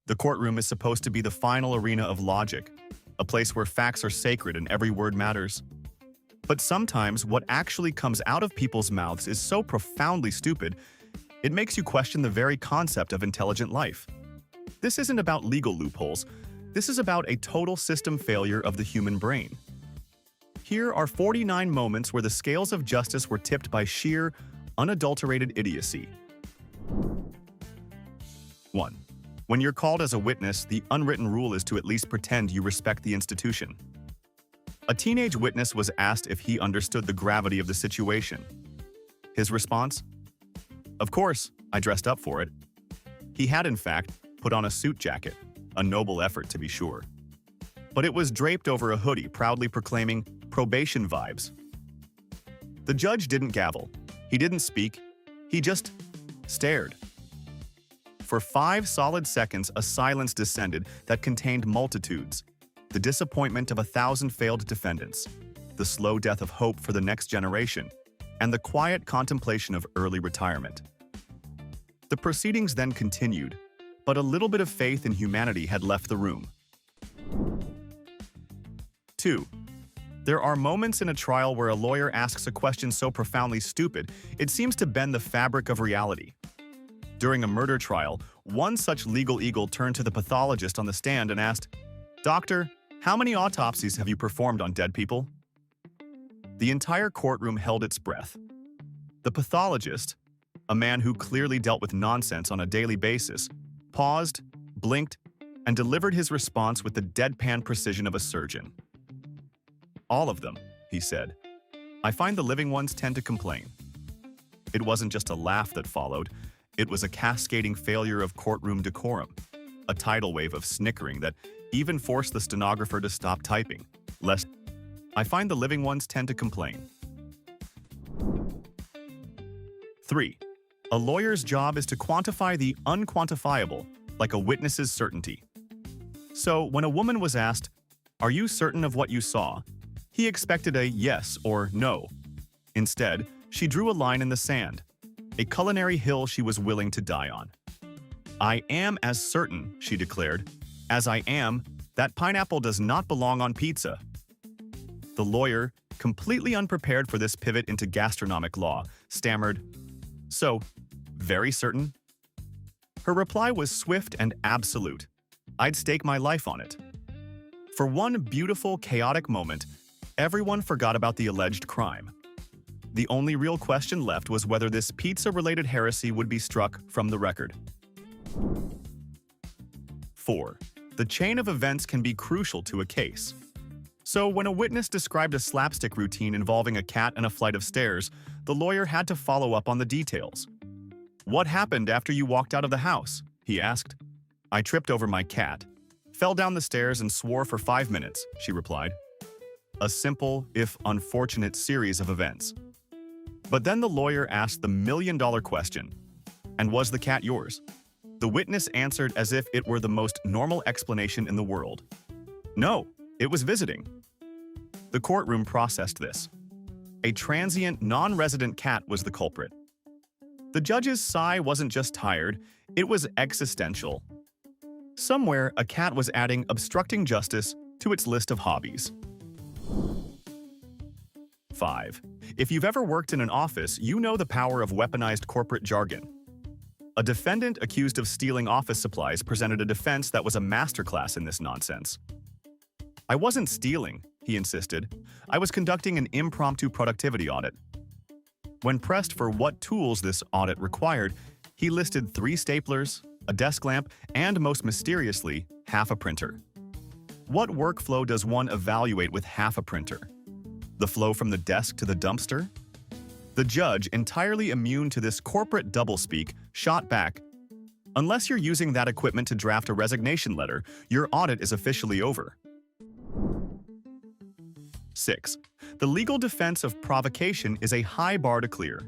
The courtroom is supposed to be the final arena of logic, a place where facts are sacred and every word matters. But sometimes what actually comes out of people's mouths is so profoundly stupid, it makes you question the very concept of intelligent life. This isn't about legal loopholes. This is about a total system failure of the human brain. Here are 49 moments where the scales of justice were tipped by sheer, unadulterated idiocy. 1. When you're called as a witness, the unwritten rule is to at least pretend you respect the institution. A teenage witness was asked if he understood the gravity of the situation. His response? "Of course, I dressed up for it." He had, in fact, put on a suit jacket, a noble effort to be sure. But it was draped over a hoodie proudly proclaiming probation vibes. The judge didn't gavel. He didn't speak. He just stared. For 5 solid seconds, a silence descended that contained multitudes, the disappointment of 1,000 failed defendants, the slow death of hope for the next generation, and the quiet contemplation of early retirement. The proceedings then continued, but a little bit of faith in humanity had left the room. 2. There are moments in a trial where a lawyer asks a question so profoundly stupid, it seems to bend the fabric of reality. During a murder trial, one such legal eagle turned to the pathologist on the stand and asked, "Doctor, how many autopsies have you performed on dead people?" The entire courtroom held its breath. The pathologist, a man who clearly dealt with nonsense on a daily basis, paused, blinked, and delivered his response with the deadpan precision of a surgeon. "All of them," he said. "I find the living ones tend to complain." It wasn't just a laugh that followed. It was a cascading failure of courtroom decorum, a tidal wave of snickering that even forced the stenographer to stop typing, lest "I find the living ones tend to complain." 3. A lawyer's job is to quantify the unquantifiable, like a witness's certainty. So, when a woman was asked, "Are you certain of what you saw?" he expected a yes or no. Instead, she drew a line in the sand, a culinary hill she was willing to die on. "I am as certain," she declared, "as I am that pineapple does not belong on pizza." The lawyer, completely unprepared for this pivot into gastronomic law, stammered, "So, very certain?" Her reply was swift and absolute. "I'd stake my life on it." For one beautiful, chaotic moment, everyone forgot about the alleged crime. The only real question left was whether this pizza-related heresy would be struck from the record. 4. The chain of events can be crucial to a case. So, when a witness described a slapstick routine involving a cat and a flight of stairs, the lawyer had to follow up on the details. "What happened after you walked out of the house?" he asked. "I tripped over my cat, fell down the stairs and swore for 5 minutes," she replied. A simple, if unfortunate, series of events. But then the lawyer asked the million-dollar question, "And was the cat yours?" The witness answered as if it were the most normal explanation in the world. "No, it was visiting." The courtroom processed this. A transient, non-resident cat was the culprit. The judge's sigh wasn't just tired, it was existential. Somewhere, a cat was adding obstructing justice to its list of hobbies. 5. If you've ever worked in an office, you know the power of weaponized corporate jargon. A defendant accused of stealing office supplies presented a defense that was a masterclass in this nonsense. "I wasn't stealing," he insisted. "I was conducting an impromptu productivity audit." When pressed for what tools this audit required, he listed 3 staplers, a desk lamp, and most mysteriously, half a printer. What workflow does one evaluate with half a printer? The flow from the desk to the dumpster? The judge, entirely immune to this corporate doublespeak, shot back, "Unless you're using that equipment to draft a resignation letter, your audit is officially over." 6. The legal defense of provocation is a high bar to clear.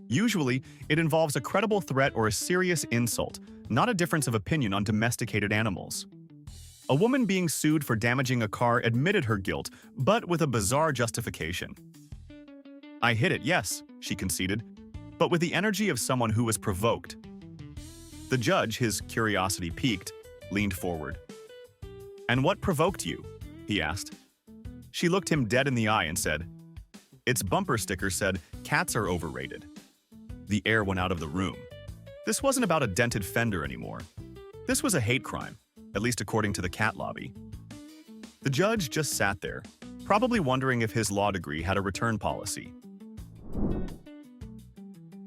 Usually, it involves a credible threat or a serious insult, not a difference of opinion on domesticated animals. A woman being sued for damaging a car admitted her guilt, but with a bizarre justification. "I hit it, yes," she conceded, but with the energy of someone who was provoked. The judge, his curiosity piqued, leaned forward. "And what provoked you?" he asked. She looked him dead in the eye and said, "Its bumper sticker said, 'Cats are overrated.'" The air went out of the room. This wasn't about a dented fender anymore. This was a hate crime, at least according to the cat lobby. The judge just sat there, probably wondering if his law degree had a return policy.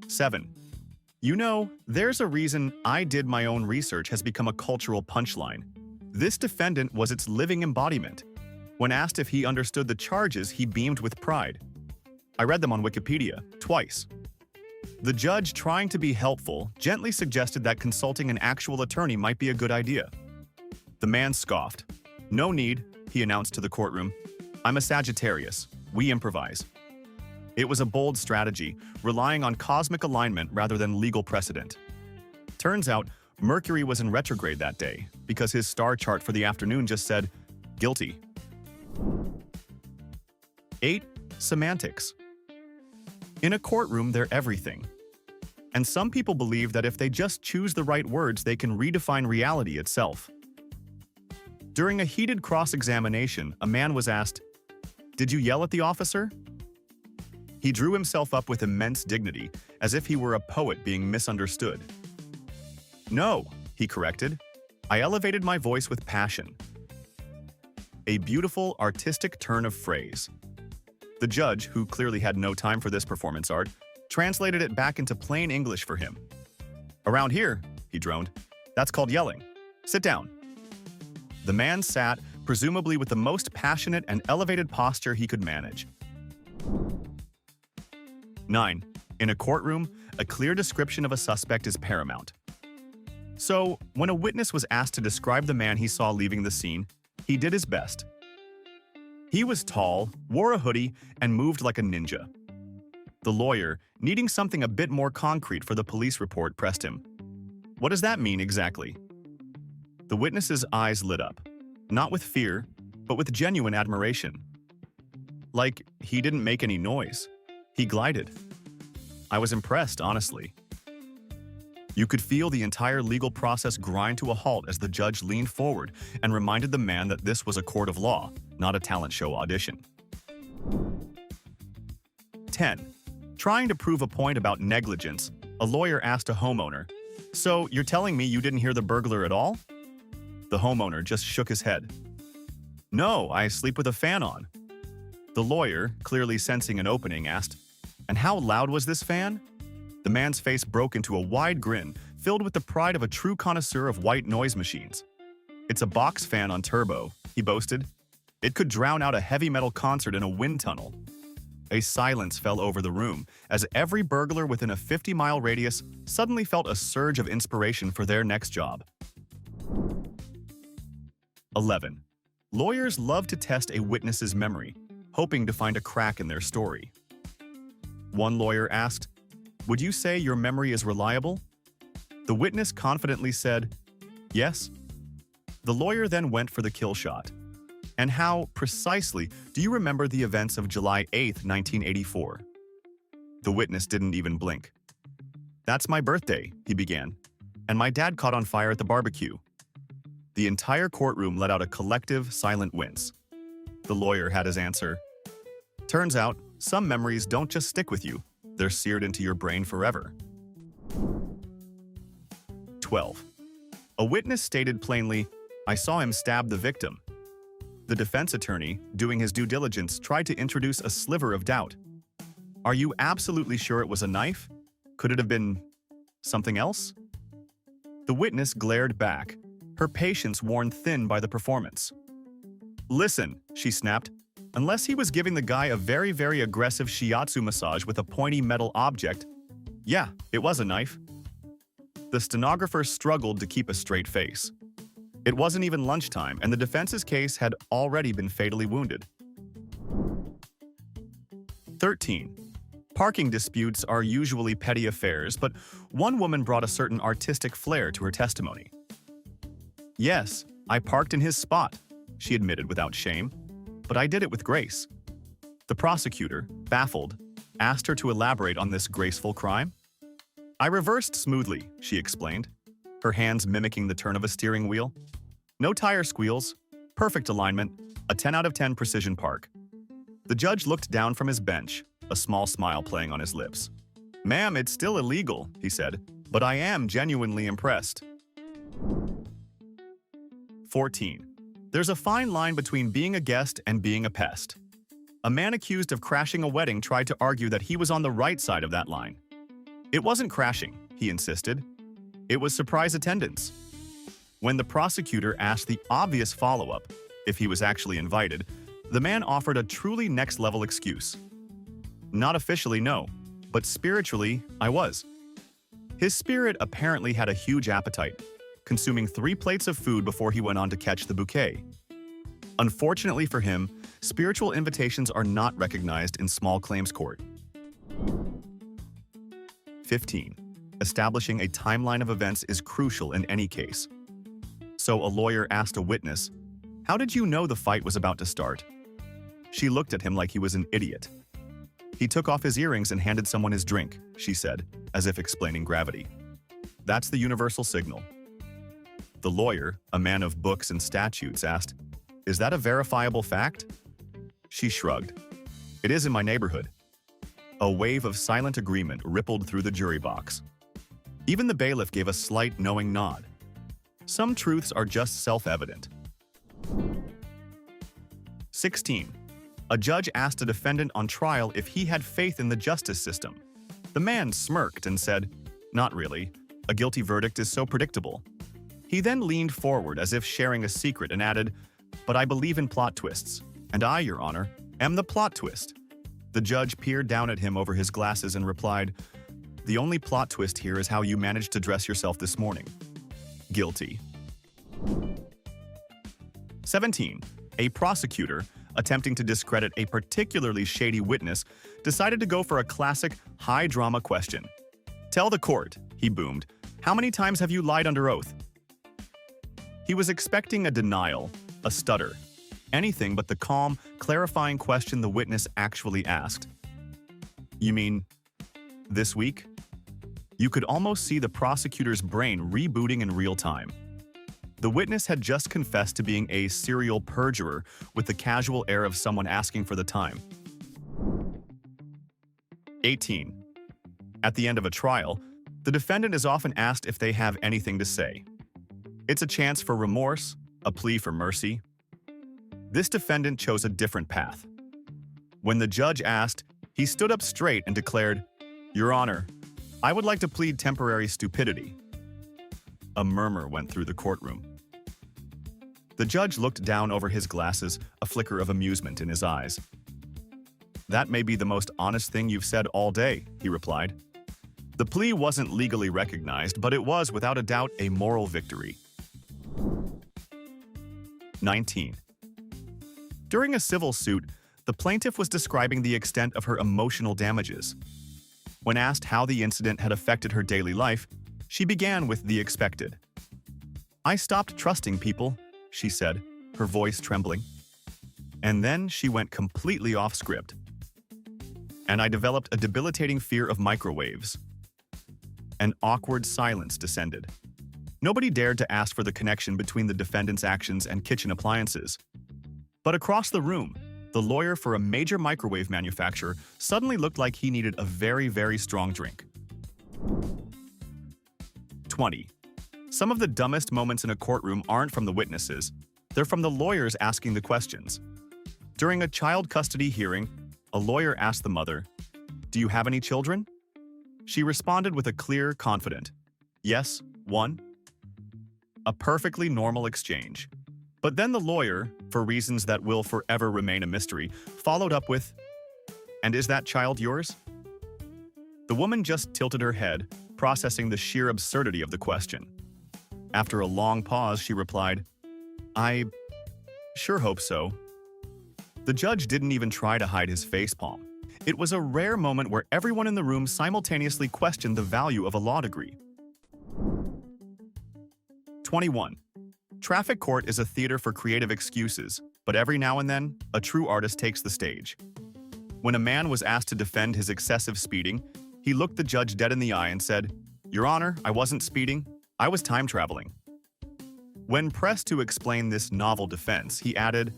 7. You know, there's a reason "I did my own research" has become a cultural punchline. This defendant was its living embodiment. When asked if he understood the charges, he beamed with pride. "I read them on Wikipedia, twice." The judge, trying to be helpful, gently suggested that consulting an actual attorney might be a good idea. The man scoffed. "No need," he announced to the courtroom. "I'm a Sagittarius. We improvise." It was a bold strategy, relying on cosmic alignment rather than legal precedent. Turns out, Mercury was in retrograde that day, because his star chart for the afternoon just said, "Guilty." 8. Semantics. In a courtroom, they're everything. And some people believe that if they just choose the right words, they can redefine reality itself. During a heated cross-examination, a man was asked, "Did you yell at the officer?" He drew himself up with immense dignity, as if he were a poet being misunderstood. "No," he corrected. "I elevated my voice with passion." A beautiful, artistic turn of phrase. The judge, who clearly had no time for this performance art, translated it back into plain English for him. "Around here," he droned, "that's called yelling. Sit down." The man sat, presumably with the most passionate and elevated posture he could manage. 9. In a courtroom, a clear description of a suspect is paramount. So, when a witness was asked to describe the man he saw leaving the scene, he did his best. He was tall, wore a hoodie, and moved like a ninja. The lawyer, needing something a bit more concrete for the police report, pressed him. "What does that mean exactly?" The witness's eyes lit up, not with fear, but with genuine admiration. Like, he didn't make any noise. He glided. I was impressed, honestly. You could feel the entire legal process grind to a halt as the judge leaned forward and reminded the man that this was a court of law, not a talent show audition. 10. Trying to prove a point about negligence, a lawyer asked a homeowner, "So, you're telling me you didn't hear the burglar at all?" The homeowner just shook his head. "No, I sleep with a fan on." The lawyer, clearly sensing an opening, asked, "And how loud was this fan?" The man's face broke into a wide grin, filled with the pride of a true connoisseur of white noise machines. "It's a box fan on turbo," he boasted. "It could drown out a heavy metal concert in a wind tunnel." A silence fell over the room, as every burglar within a 50-mile radius suddenly felt a surge of inspiration for their next job. 11. Lawyers love to test a witness's memory, hoping to find a crack in their story. One lawyer asked, "Would you say your memory is reliable?" The witness confidently said, "Yes." The lawyer then went for the kill shot. "And how, precisely, do you remember the events of July 8, 1984? The witness didn't even blink. "That's my birthday," he began, "and my dad caught on fire at the barbecue." The entire courtroom let out a collective, silent wince. The lawyer had his answer. Turns out, some memories don't just stick with you, they're seared into your brain forever. 12. A witness stated plainly, "I saw him stab the victim." The defense attorney, doing his due diligence, tried to introduce a sliver of doubt. "Are you absolutely sure it was a knife? Could it have been something else?" The witness glared back, her patience worn thin by the performance. "Listen," she snapped, "unless he was giving the guy a very, very aggressive shiatsu massage with a pointy metal object, yeah, it was a knife." The stenographer struggled to keep a straight face. It wasn't even lunchtime, and the defense's case had already been fatally wounded. 13. Parking disputes are usually petty affairs, but one woman brought a certain artistic flair to her testimony. "Yes, I parked in his spot," she admitted without shame, "but I did it with grace." The prosecutor, baffled, asked her to elaborate on this graceful crime. "I reversed smoothly," she explained. her hands mimicking the turn of a steering wheel. No tire squeals, perfect alignment, a 10 out of 10 precision park. The judge looked down from his bench, a small smile playing on his lips. "Ma'am, it's still illegal," he said, "but I am genuinely impressed." 14. There's a fine line between being a guest and being a pest. A man accused of crashing a wedding tried to argue that he was on the right side of that line. It wasn't crashing, he insisted. It was surprise attendance. When the prosecutor asked the obvious follow-up, if he was actually invited, the man offered a truly next-level excuse. "Not officially, no, but spiritually, I was." His spirit apparently had a huge appetite, consuming 3 plates of food before he went on to catch the bouquet. Unfortunately for him, spiritual invitations are not recognized in small claims court. 15. Establishing a timeline of events is crucial in any case. So a lawyer asked a witness, "How did you know the fight was about to start?" She looked at him like he was an idiot. "He took off his earrings and handed someone his drink," she said, as if explaining gravity. That's the universal signal. The lawyer, a man of books and statutes, asked, "Is that a verifiable fact?" She shrugged. "It is in my neighborhood." A wave of silent agreement rippled through the jury box. Even the bailiff gave a slight knowing nod. Some truths are just self-evident. 16. A judge asked a defendant on trial if he had faith in the justice system. The man smirked and said, "Not really. A guilty verdict is so predictable." He then leaned forward as if sharing a secret and added, "But I believe in plot twists, and I, Your Honor, am the plot twist." The judge peered down at him over his glasses and replied, "The only plot twist here is how you managed to dress yourself this morning." Guilty. 17. A prosecutor, attempting to discredit a particularly shady witness, decided to go for a classic, high-drama question. "Tell the court," he boomed, "how many times have you lied under oath?" He was expecting a denial, a stutter, anything but the calm, clarifying question the witness actually asked. "You mean, this week?" You could almost see the prosecutor's brain rebooting in real time. The witness had just confessed to being a serial perjurer with the casual air of someone asking for the time. 18. At the end of a trial, the defendant is often asked if they have anything to say. It's a chance for remorse, a plea for mercy. This defendant chose a different path. When the judge asked, he stood up straight and declared, "Your Honor, I would like to plead temporary stupidity." A murmur went through the courtroom. The judge looked down over his glasses, a flicker of amusement in his eyes. "That may be the most honest thing you've said all day," he replied. The plea wasn't legally recognized, but it was without a doubt a moral victory. 19. During a civil suit, the plaintiff was describing the extent of her emotional damages. When asked how the incident had affected her daily life, she began with the expected. "I stopped trusting people," she said, her voice trembling. And then she went completely off script. "And I developed a debilitating fear of microwaves." An awkward silence descended. Nobody dared to ask for the connection between the defendant's actions and kitchen appliances. But across the room, the lawyer for a major microwave manufacturer suddenly looked like he needed a very, very strong drink. 20. Some of the dumbest moments in a courtroom aren't from the witnesses, they're from the lawyers asking the questions. During a child custody hearing, a lawyer asked the mother, "Do you have any children?" She responded with a clear, confident, "Yes, one." A perfectly normal exchange. But then the lawyer, for reasons that will forever remain a mystery, followed up with, "And is that child yours?" The woman just tilted her head, processing the sheer absurdity of the question. After a long pause, she replied, "I sure hope so." The judge didn't even try to hide his facepalm. It was a rare moment where everyone in the room simultaneously questioned the value of a law degree. 21. Traffic court is a theater for creative excuses, but every now and then, a true artist takes the stage. When a man was asked to defend his excessive speeding, he looked the judge dead in the eye and said, "Your Honor, I wasn't speeding. I was time traveling. When pressed to explain this novel defense, he added,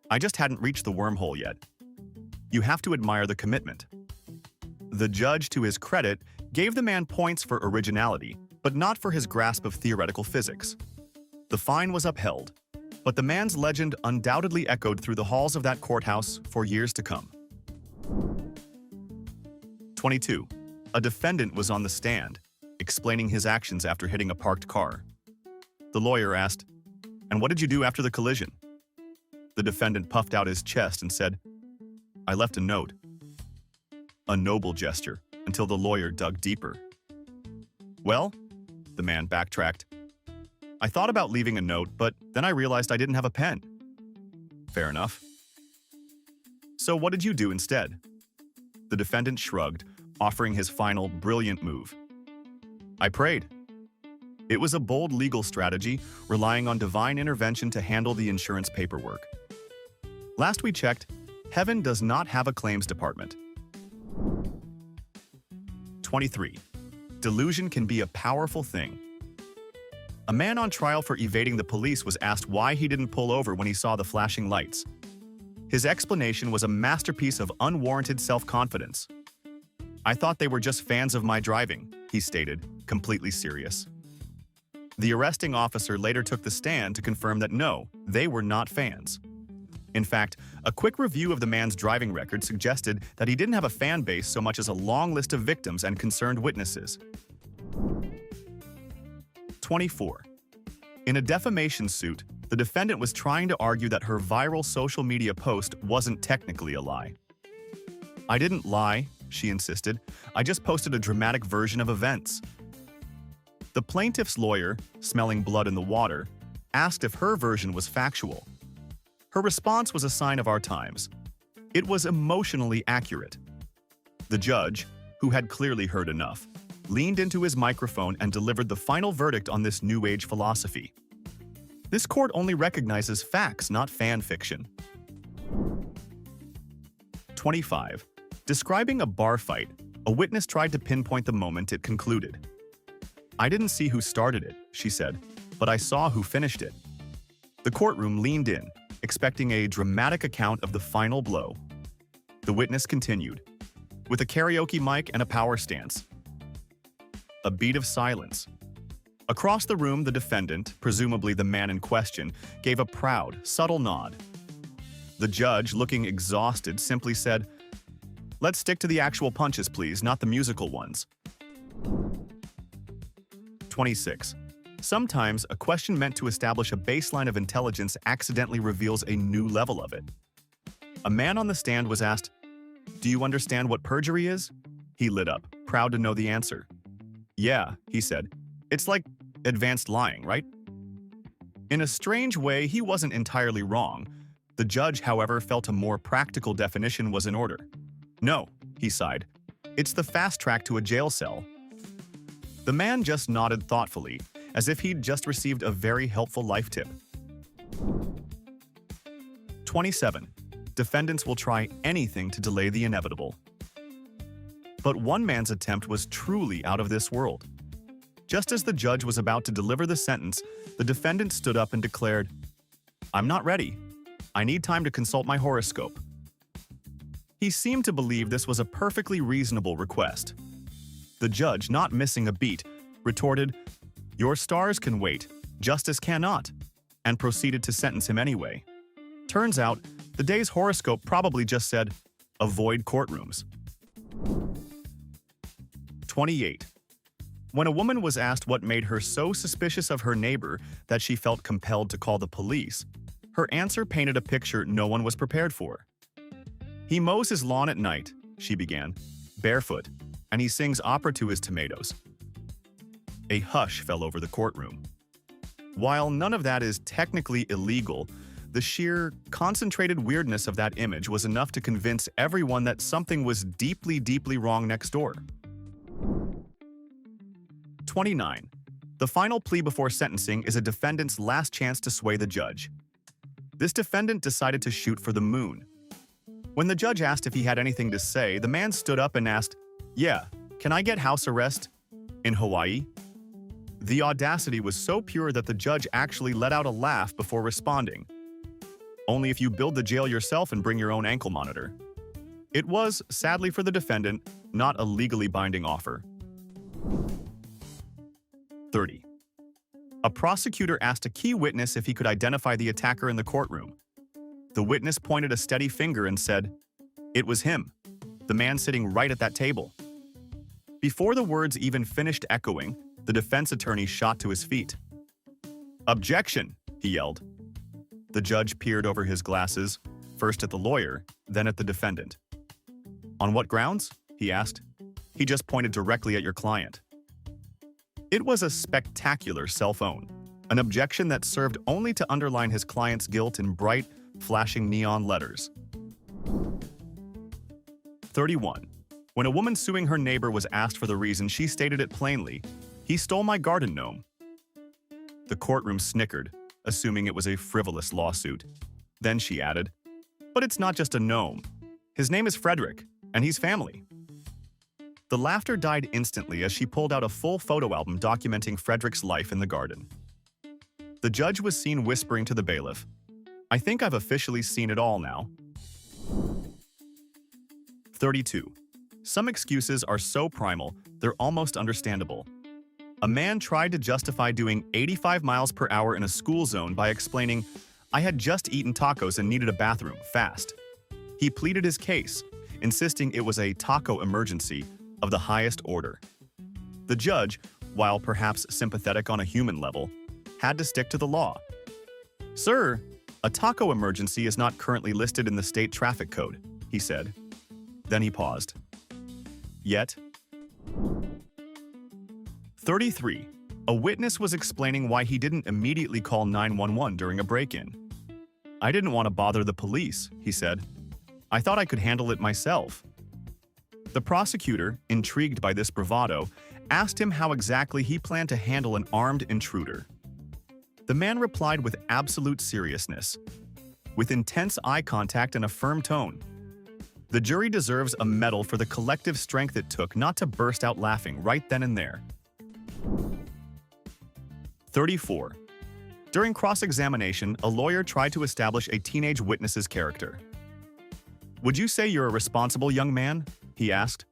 I just hadn't reached the wormhole yet. You have to admire the commitment. The judge, to his credit, gave the man points for originality, but not for his grasp of theoretical physics. The fine was upheld, but the man's legend undoubtedly echoed through the halls of that courthouse for years to come. 22. A defendant was on the stand, explaining his actions after hitting a parked car. The lawyer asked, "And what did you do after the collision?" The defendant puffed out his chest and said, "I left a note." A noble gesture, until the lawyer dug deeper. "Well," the man backtracked, "I thought about leaving a note, but then I realized I didn't have a pen." "Fair enough." "So what did you do instead?" The defendant shrugged, offering his final brilliant move. "I prayed." It was a bold legal strategy, relying on divine intervention to handle the insurance paperwork. Last we checked, heaven does not have a claims department. 23. Delusion can be a powerful thing. A man on trial for evading the police was asked why he didn't pull over when he saw the flashing lights. His explanation was a masterpiece of unwarranted self-confidence. "I thought they were just fans of my driving," he stated, completely serious. The arresting officer later took the stand to confirm that no, they were not fans. In fact, a quick review of the man's driving record suggested that he didn't have a fan base so much as a long list of victims and concerned witnesses. 24. In a defamation suit, the defendant was trying to argue that her viral social media post wasn't technically a lie. "I didn't lie," she insisted. "I just posted a dramatic version of events." The plaintiff's lawyer, smelling blood in the water, asked if her version was factual. Her response was a sign of our times. It was emotionally accurate. The judge, who had clearly heard enough, leaned into his microphone and delivered the final verdict on this New Age philosophy. This court only recognizes facts, not fan fiction. 25. Describing a bar fight, a witness tried to pinpoint the moment it concluded. "I didn't see who started it," she said, "but I saw who finished it." The courtroom leaned in, expecting a dramatic account of the final blow. The witness continued, with a karaoke mic and a power stance. A beat of silence. Across the room, the defendant, presumably the man in question, gave a proud, subtle nod. The judge, looking exhausted, simply said, "Let's stick to the actual punches, please, not the musical ones." 26. Sometimes, a question meant to establish a baseline of intelligence accidentally reveals a new level of it. A man on the stand was asked, "Do you understand what perjury is?" He lit up, proud to know the answer. "Yeah," he said. "It's like advanced lying, right?" In a strange way, he wasn't entirely wrong. The judge, however, felt a more practical definition was in order. "No," he sighed. "It's the fast track to a jail cell." The man just nodded thoughtfully, as if he'd just received a very helpful life tip. 27. Defendants will try anything to delay the inevitable. But one man's attempt was truly out of this world. Just as the judge was about to deliver the sentence, the defendant stood up and declared, "I'm not ready. I need time to consult my horoscope." He seemed to believe this was a perfectly reasonable request. The judge, not missing a beat, retorted, "Your stars can wait, justice cannot," and proceeded to sentence him anyway. Turns out, the day's horoscope probably just said, "Avoid courtrooms." 28. When a woman was asked what made her so suspicious of her neighbor that she felt compelled to call the police, her answer painted a picture no one was prepared for. "He mows his lawn at night," she began, "barefoot, and he sings opera to his tomatoes." A hush fell over the courtroom. While none of that is technically illegal, the sheer, concentrated weirdness of that image was enough to convince everyone that something was deeply, deeply wrong next door. 29. The final plea before sentencing is a defendant's last chance to sway the judge. This defendant decided to shoot for the moon. When the judge asked if he had anything to say, the man stood up and asked, "Yeah, can I get house arrest in Hawaii?" The audacity was so pure that the judge actually let out a laugh before responding. Only if you build the jail yourself and bring your own ankle monitor. It was, sadly for the defendant, not a legally binding offer. 30. A prosecutor asked a key witness if he could identify the attacker in the courtroom. The witness pointed a steady finger and said, "It was him, the man sitting right at that table." Before the words even finished echoing, the defense attorney shot to his feet. "Objection!" he yelled. The judge peered over his glasses, first at the lawyer, then at the defendant. "On what grounds?" he asked. "He just pointed directly at your client." It was a spectacular cell phone, an objection that served only to underline his client's guilt in bright, flashing neon letters. 31. When a woman suing her neighbor was asked for the reason, she stated it plainly: "He stole my garden gnome." The courtroom snickered, assuming it was a frivolous lawsuit. Then she added, "But it's not just a gnome. His name is Frederick, and he's family." The laughter died instantly as she pulled out a full photo album documenting Frederick's life in the garden. The judge was seen whispering to the bailiff, "I think I've officially seen it all now." 32. Some excuses are so primal, they're almost understandable. A man tried to justify doing 85 miles per hour in a school zone by explaining, "I had just eaten tacos and needed a bathroom, fast." He pleaded his case, insisting it was a taco emergency of the highest order. The judge, while perhaps sympathetic on a human level, had to stick to the law. "Sir, a taco emergency is not currently listed in the state traffic code," he said. Then he paused. Yet. 33. A witness was explaining why he didn't immediately call 911 during a break-in. "I didn't want to bother the police," he said. "I thought I could handle it myself." The prosecutor, intrigued by this bravado, asked him how exactly he planned to handle an armed intruder. The man replied with absolute seriousness, with intense eye contact and a firm tone. The jury deserves a medal for the collective strength it took not to burst out laughing right then and there. 34. During cross-examination, a lawyer tried to establish a teenage witness's character. "Would you say you're a responsible young man?" he asked.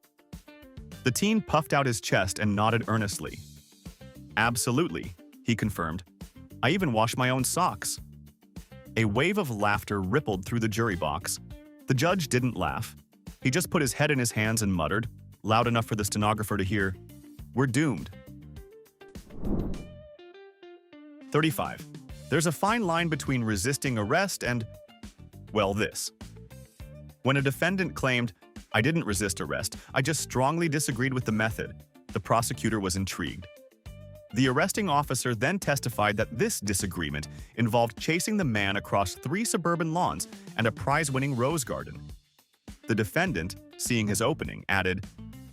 The teen puffed out his chest and nodded earnestly. "Absolutely," he confirmed. "I even wash my own socks." A wave of laughter rippled through the jury box. The judge didn't laugh. He just put his head in his hands and muttered, loud enough for the stenographer to hear, "We're doomed." 35. There's a fine line between resisting arrest and, well, this. When a defendant claimed, "I didn't resist arrest, I just strongly disagreed with the method," the prosecutor was intrigued. The arresting officer then testified that this disagreement involved chasing the man across 3 suburban lawns and a prize-winning rose garden. The defendant, seeing his opening, added,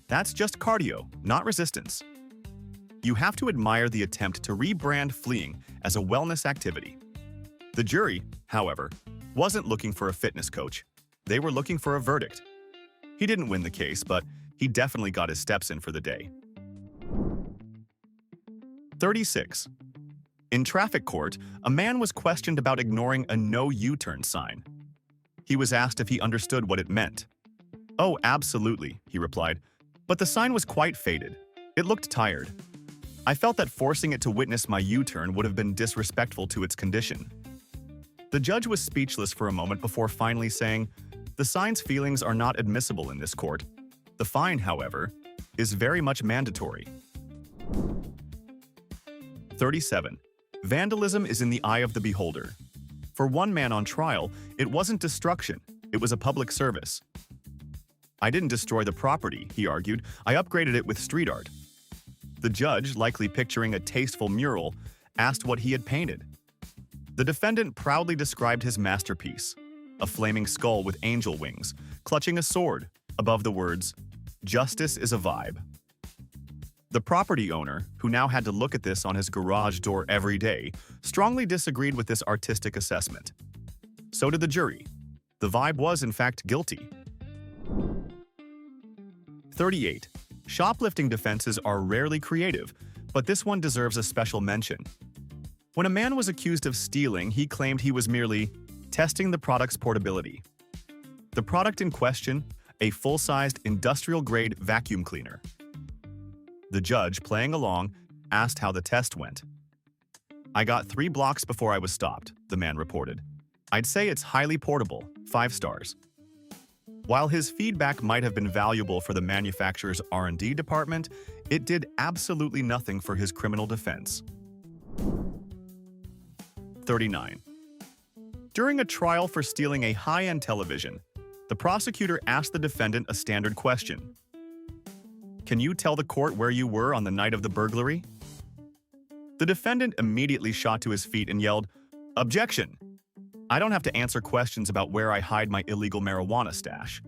"That's just cardio, not resistance." You have to admire the attempt to rebrand fleeing as a wellness activity. The jury, however, wasn't looking for a fitness coach. They were looking for a verdict. He didn't win the case, but he definitely got his steps in for the day. 36. In traffic court, a man was questioned about ignoring a no U-turn sign. He was asked if he understood what it meant. "Oh, absolutely," he replied, "but the sign was quite faded. It looked tired. I felt that forcing it to witness my U-turn would have been disrespectful to its condition." The judge was speechless for a moment before finally saying, "The sign's feelings are not admissible in this court. The fine, however, is very much mandatory." 37. Vandalism is in the eye of the beholder. For one man on trial, it wasn't destruction, it was a public service. "I didn't destroy the property," he argued. "I upgraded it with street art." The judge, likely picturing a tasteful mural, asked what he had painted. The defendant proudly described his masterpiece, a flaming skull with angel wings, clutching a sword, above the words, "Justice is a vibe." The property owner, who now had to look at this on his garage door every day, strongly disagreed with this artistic assessment. So did the jury. The vibe was, in fact, guilty. 38. Shoplifting defenses are rarely creative, but this one deserves a special mention. When a man was accused of stealing, he claimed he was merely testing the product's portability. The product in question, a full-sized industrial-grade vacuum cleaner. The judge, playing along, asked how the test went. "I got 3 blocks before I was stopped," the man reported. "I'd say it's highly portable, 5 stars." While his feedback might have been valuable for the manufacturer's R&D department, it did absolutely nothing for his criminal defense. 39. During a trial for stealing a high-end television, the prosecutor asked the defendant a standard question. "Can you tell the court where you were on the night of the burglary?" The defendant immediately shot to his feet and yelled, "Objection! I don't have to answer questions about where I hide my illegal marijuana stash."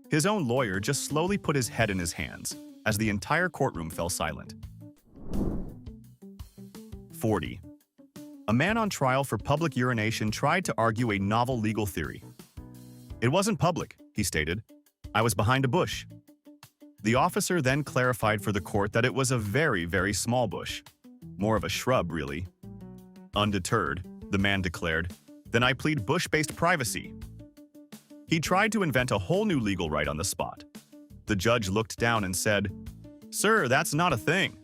His own lawyer just slowly put his head in his hands as the entire courtroom fell silent. 40. A man on trial for public urination tried to argue a novel legal theory. "It wasn't public," he stated. "I was behind a bush." The officer then clarified for the court that it was a very, very small bush. More of a shrub, really. Undeterred, the man declared, "Then I plead bush-based privacy." He tried to invent a whole new legal right on the spot. The judge looked down and said, "Sir, that's not a thing."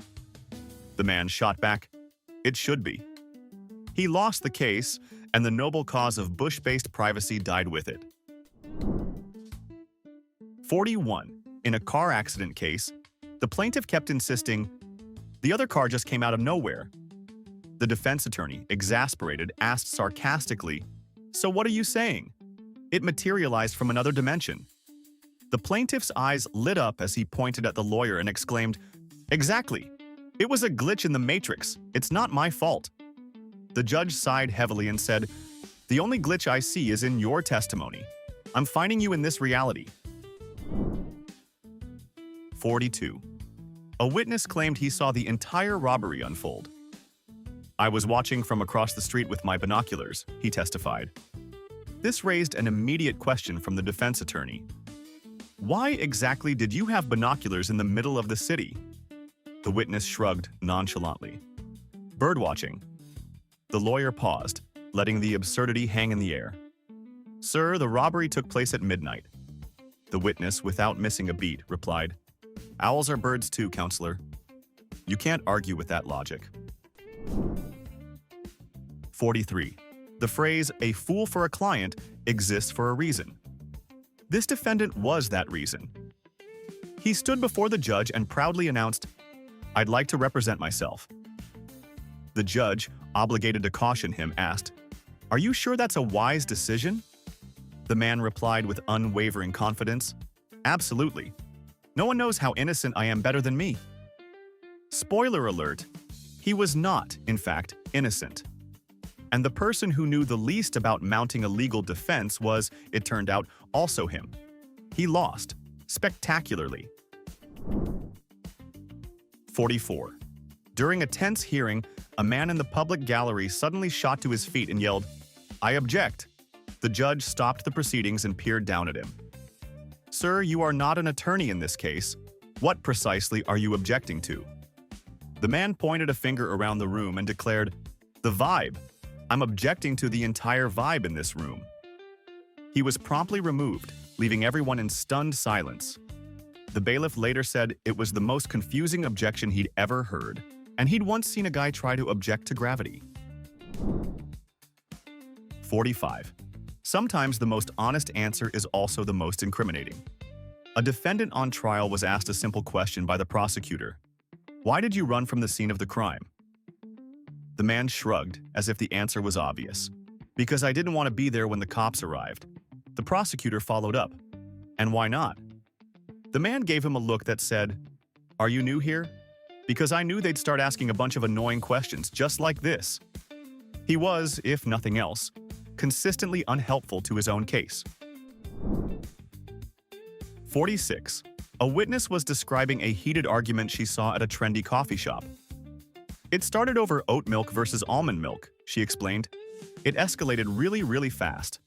The man shot back, "It should be." He lost the case, and the noble cause of bush-based privacy died with it. 41. In a car accident case, the plaintiff kept insisting, "The other car just came out of nowhere." The defense attorney, exasperated, asked sarcastically, "So what are you saying?" "It materialized from another dimension." The plaintiff's eyes lit up as he pointed at the lawyer and exclaimed, "Exactly! It was a glitch in the matrix. It's not my fault." The judge sighed heavily and said, "The only glitch I see is in your testimony. I'm finding you in this reality." 42. A witness claimed he saw the entire robbery unfold. "I was watching from across the street with my binoculars," he testified. This raised an immediate question from the defense attorney. "Why exactly did you have binoculars in the middle of the city?" The witness shrugged nonchalantly. "Birdwatching." The lawyer paused, letting the absurdity hang in the air. "Sir, the robbery took place at midnight." The witness, without missing a beat, replied, "Owls are birds too, counselor." You can't argue with that logic. 43. The phrase, "a fool for a client," exists for a reason. This defendant was that reason. He stood before the judge and proudly announced, "I'd like to represent myself." The judge, obligated to caution him, asked, "Are you sure that's a wise decision?" The man replied with unwavering confidence, "Absolutely. No one knows how innocent I am better than me." Spoiler alert, he was not, in fact, innocent. And the person who knew the least about mounting a legal defense was, it turned out, also him. He lost, spectacularly. 44. During a tense hearing, a man in the public gallery suddenly shot to his feet and yelled, "I object." The judge stopped the proceedings and peered down at him. "Sir, you are not an attorney in this case. What precisely are you objecting to?" The man pointed a finger around the room and declared, "The vibe. I'm objecting to the entire vibe in this room." He was promptly removed, leaving everyone in stunned silence. The bailiff later said it was the most confusing objection he'd ever heard, and he'd once seen a guy try to object to gravity. 45. Sometimes the most honest answer is also the most incriminating. A defendant on trial was asked a simple question by the prosecutor. "Why did you run from the scene of the crime?" The man shrugged, as if the answer was obvious. "Because I didn't want to be there when the cops arrived." The prosecutor followed up. "And why not?" The man gave him a look that said, "Are you new here? Because I knew they'd start asking a bunch of annoying questions just like this." He was, if nothing else, consistently unhelpful to his own case. 46. A witness was describing a heated argument she saw at a trendy coffee shop. "It started over oat milk versus almond milk," she explained. "It escalated really fast."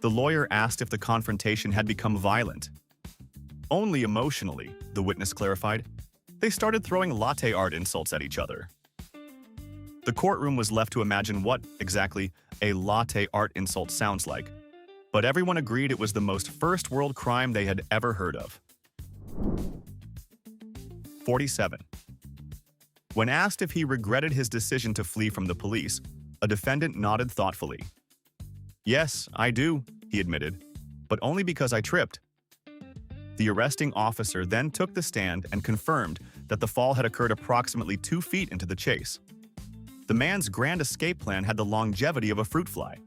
The lawyer asked if the confrontation had become violent. "Only emotionally," the witness clarified. They started throwing latte art insults at each other. The courtroom was left to imagine what, exactly, a latte art insult sounds like, but everyone agreed it was the most first-world crime they had ever heard of. 47. When asked if he regretted his decision to flee from the police, a defendant nodded thoughtfully. "Yes, I do," he admitted, "but only because I tripped." The arresting officer then took the stand and confirmed that the fall had occurred approximately 2 feet into the chase. The man's grand escape plan had the longevity of a fruit fly.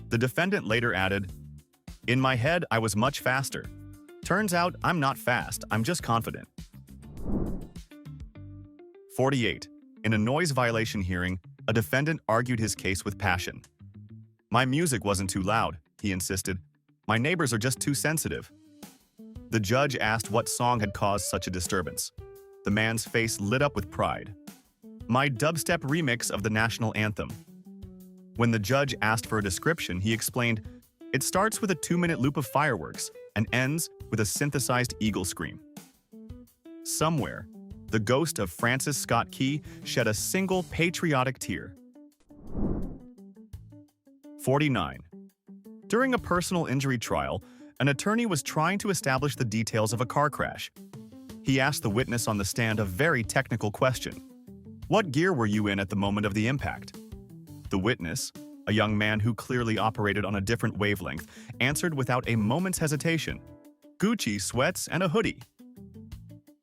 The defendant later added, "In my head, I was much faster. Turns out I'm not fast, I'm just confident." 48. In a noise violation hearing, a defendant argued his case with passion. "My music wasn't too loud," he insisted. "My neighbors are just too sensitive." The judge asked what song had caused such a disturbance. The man's face lit up with pride. "My dubstep remix of the national anthem." When the judge asked for a description, he explained, "It starts with a 2-minute loop of fireworks and ends with a synthesized eagle scream." Somewhere, the ghost of Francis Scott Key shed a single patriotic tear. 49. During a personal injury trial, an attorney was trying to establish the details of a car crash. He asked the witness on the stand a very technical question. "What gear were you in at the moment of the impact?" The witness, a young man who clearly operated on a different wavelength, answered without a moment's hesitation, "Gucci sweats and a hoodie."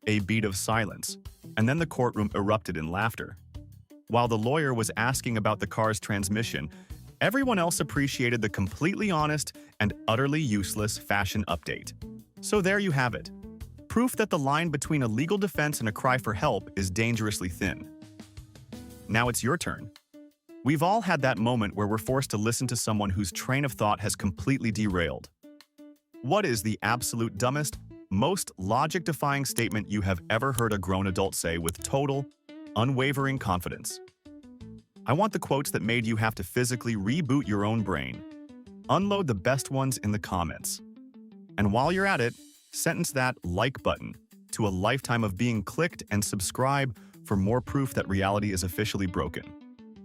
A beat of silence, and then the courtroom erupted in laughter. While the lawyer was asking about the car's transmission, everyone else appreciated the completely honest and utterly useless fashion update. So there you have it. Proof that the line between a legal defense and a cry for help is dangerously thin. Now it's your turn. We've all had that moment where we're forced to listen to someone whose train of thought has completely derailed. What is the absolute dumbest, most logic-defying statement you have ever heard a grown adult say with total, unwavering confidence? I want the quotes that made you have to physically reboot your own brain. Unload the best ones in the comments. And while you're at it, sentence that like button to a lifetime of being clicked and subscribe for more proof that reality is officially broken.